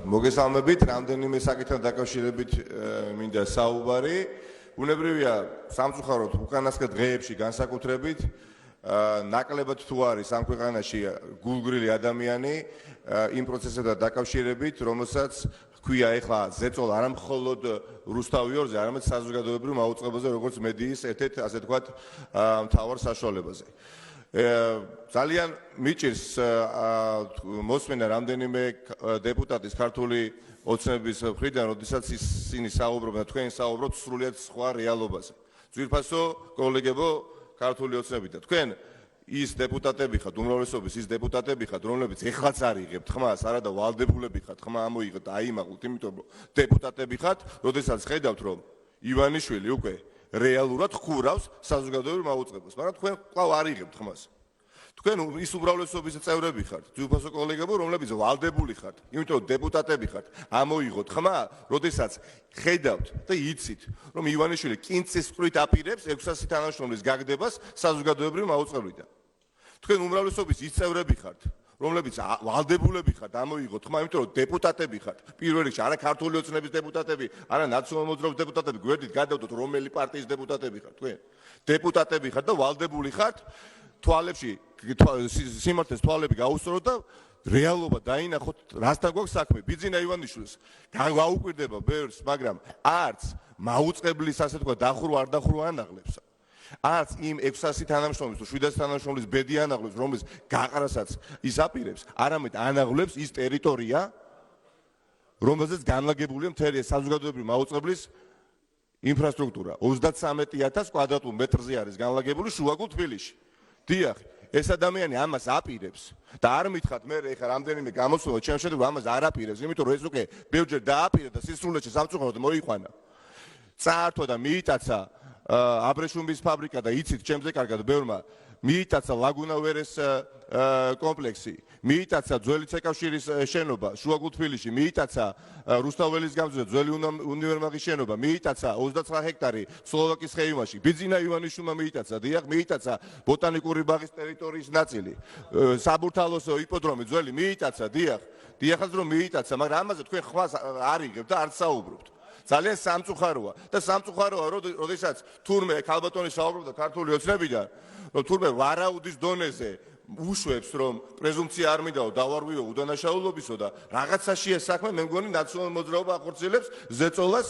მოგესალმებით, რამდენიმე საკითხთან დაკავშირებით მინდა საუბარი. უნებრივია სამწუხაროდ უკანასკნელ დღეებში განსაკუთრებით ნაკლებად თუ არის ამ ქვეყანაში გულგრილი ადამიანი იმ პროცესებთან დაკავშირებით, რომელსაც ჰქვია ეხლა ზეწოლა არა მხოლოდ რუსთავიორზე, არამედ საზოგადოებრივ მაუწყებელზე, როგორც მედიის ერთ-ერთ ასე ვთქვათ მთავარ საშუალებაზე. ძალიან მიჭირს მოსმენა რამდენიმე დეპუტატის ქართული ოცნების მხრიდან, როდესაც ისინი საუბრობენ, თქვენ საუბრობთ სრულიად სხვა რეალობაზე. ძვირფასო კოლეგებო ქართული ოცნებიდან, თქვენ ის დეპუტატები ხართ, უმრავლესობის ის დეპუტატები ხართ, რომლებიც ეხლაც არ იღებთ ხმას, არადა ვალდებულები ხართ, ხმა ამოიღეთ, აიმაღლეთ, იმიტომ რომ დეპუტატები ხართ, როდესაც ხედავთ, რომ ივანიშვილი უკვე რეალურად ხურავს საზოგადოებრივ მაუწყებელს, მაგრამ თქვენ კვლავ არ იღებთ ხმას. თქვენ ის უმრავლესობის წევრები ხართ, ძვირფასო კოლეგებო, რომლებიც ვალდებული ხართ, იმიტომ რომ დეპუტატები ხართ, ამოიღოთ ხმა, როდესაც ხედავთ და იცით, რომ ივანიშვილი კინწისყრით აპირებს 600 თანამშრომლის გაგდებას საზოგადოებრივ მაუწყებლიდან. თქვენ უმრავლესობის ის წევრები ხართ, რომლებიც ვალდებულები ხართ, ამოიღოთ ხმა, იმიტომ რომ დეპუტატები ხართ, პირველ რიგში არა ქართული ოცნების დეპუტატები, არა ნაციონალურ მოძრაობის დეპუტატები, გვერდით გადავდოთ რომელი პარტიის დეპუტატები ხართ, თქვენ დეპუტატები ხართ და ვალდებული ხართ თვალებში სიმართლეს თვალები გაუსწოროთ და რეალობა დაინახოთ, რასთან გვაქვს საქმე. ბიძინა ივანიშვილს გაუკვირდება ბევრს, მაგრამ არც მაუწყებლის ასე თქვა დახურვა არ დახურვა ანაღლებს. არც იმ 600 თანამშრომლის თუ 700 თანამშრომლის ბედი ანაღლებს, რომლის გაყრასაც ის აპირებს, არამედ ანაღლებს ის ტერიტორია, რომელზეც განლაგებულია მთელი საზოგადოებრივი მაუწყებლის ინფრასტრუქტურა. 33,000 კვადრატულ მეტრზე არის განლაგებული შუაგულ თბილისში. დიახ, ეს ადამიანი ამას აპირებს და არ მითხრათ მე ეხლა რამდენიმე გამოსვლა ჩემ შედეგად ამას არ აპირებს, იმიტომ რომ ეს უკვე ბევრჯერ დააპირა და სისრულეში სამწუხაროდ მოიყვანა. წაართვა და მიიტაცა აბრეშუმის ფაბრიკა და იცით ჩემზე კარგად ბევრმა მიიტაცა ლაგუნა ვერეს კომპლექსი, მიიტაცა ძველი ცეკავშირის შენობა შუაგულ თბილისში, მიიტაცა რუსთაველის გამზირზე ძველი უნივერმაღის შენობა, მიიტაცა 29 ჰექტარი სლოვაკის ხეივანში, ბიძინა ივანიშვილმა მიიტაცა, დიახ, მიიტაცა ბოტანიკური ბაღის ტერიტორიის ნაწილი, საბურთალოს იპოდრომი ძველი მიიტაცა, დიახაც რომ მიიტაცა, მაგრამ ამაზე თქვენ ხმას არ იღებთ და არ საუბრობთ. ძალიან სამწუხაროა და სამწუხაროა, როდესაც თურმე ქალბატონი საუბრობდა ქართული ოცნებიდან, რომ თურმე ვარაუდის დონეზე უშვებს, რომ პრეზუმპცია არ მინდაო დავარღვიო უდანაშაულობისო და რაღაცაშია საქმე, მე მგონი ნაციონალური მოძრაობა ახორციელებს ზეწოლას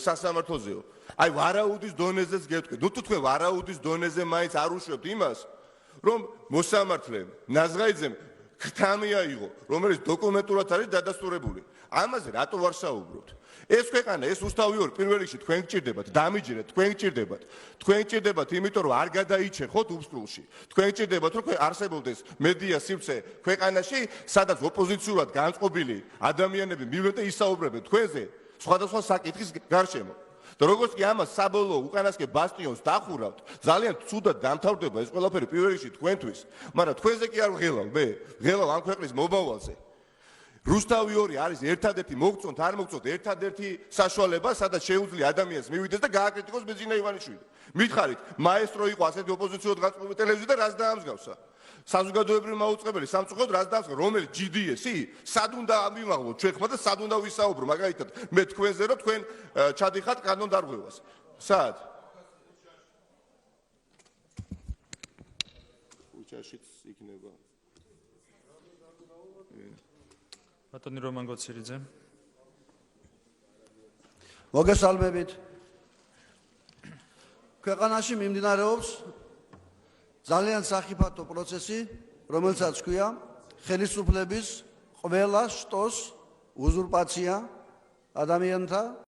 სასამართლოზეო. აი ვარაუდის დონეზეც გეტყვით. ნუ თუ თქვენ ვარაუდის დონეზე მაინც არ უშვებთ იმას, რომ მოსამართლემ ნაზღაიძემ ქთამი აიღო, რომელიც დოკუმენტურად არის დადასტურებული. ამაზე რატო ვარ საუბრობთ? ეს ქვეყანა, ეს რუსთავიორი პირველ რიგში თქვენ გჭირდებათ, დამიჯერეთ, თქვენ გჭირდებათ. თქვენ გჭირდებათ, იმიტომ რომ არ გადაიჩეხოთ უბსტულში. თქვენ გჭირდებათ, რომ არსებობდეს მედია სივრცე ქვეყანაში, სადაც ოპოზიციურად განწყობილი ადამიანები მივიდნენ და ისაუბრებენ თქვენზე სხვადასხვა საკითხის გარშემო. და როგორც კი ამას საბოლოო უკანასკნელ ბასტიონს დახურავთ, ძალიან ცუდად დამთავრდება ეს ყველაფერი პირველ რიგში თქვენთვის, მაგრამ თქვენზე კი არ ვღელავ, მე ვღელავ ამ ქვეყნის მომავალზე. რუსთავიორი არის ერთადერთი მოგწონთ არ მოგწონთ ერთადერთი საშუალება, სადაც შეუძლია ადამიანს მივიდეს და გააკრიტიკოს ბიძინა ივანიშვილი. მითხარით, მაესტრო იყო ასეთი ოპოზიციურად განწყობილი ტელევიზია და რას დაამსგავსა? საზოგადოებრივი მაუწყებელი სამწუხაროდ რას დაამსგავსა? რომელი GDS-ი? სად უნდა ამივაღლოთ ჩვენ ხმა და სად უნდა ვისაუბრო? მაგალითად, მე თქვენზე რომ თქვენ ჩადიხართ კანონდარღვევას. სად? უჩაშიც იქნება. ბატონი რომან გოცირიძე. მოგესალმებით. ქვეყანაში მიმდინარეობს ძალიან სახიფათო პროცესი, რომელსაც ჰქვია ხელისუფლების ყველა შტოს უზურპაცია ადამიანთა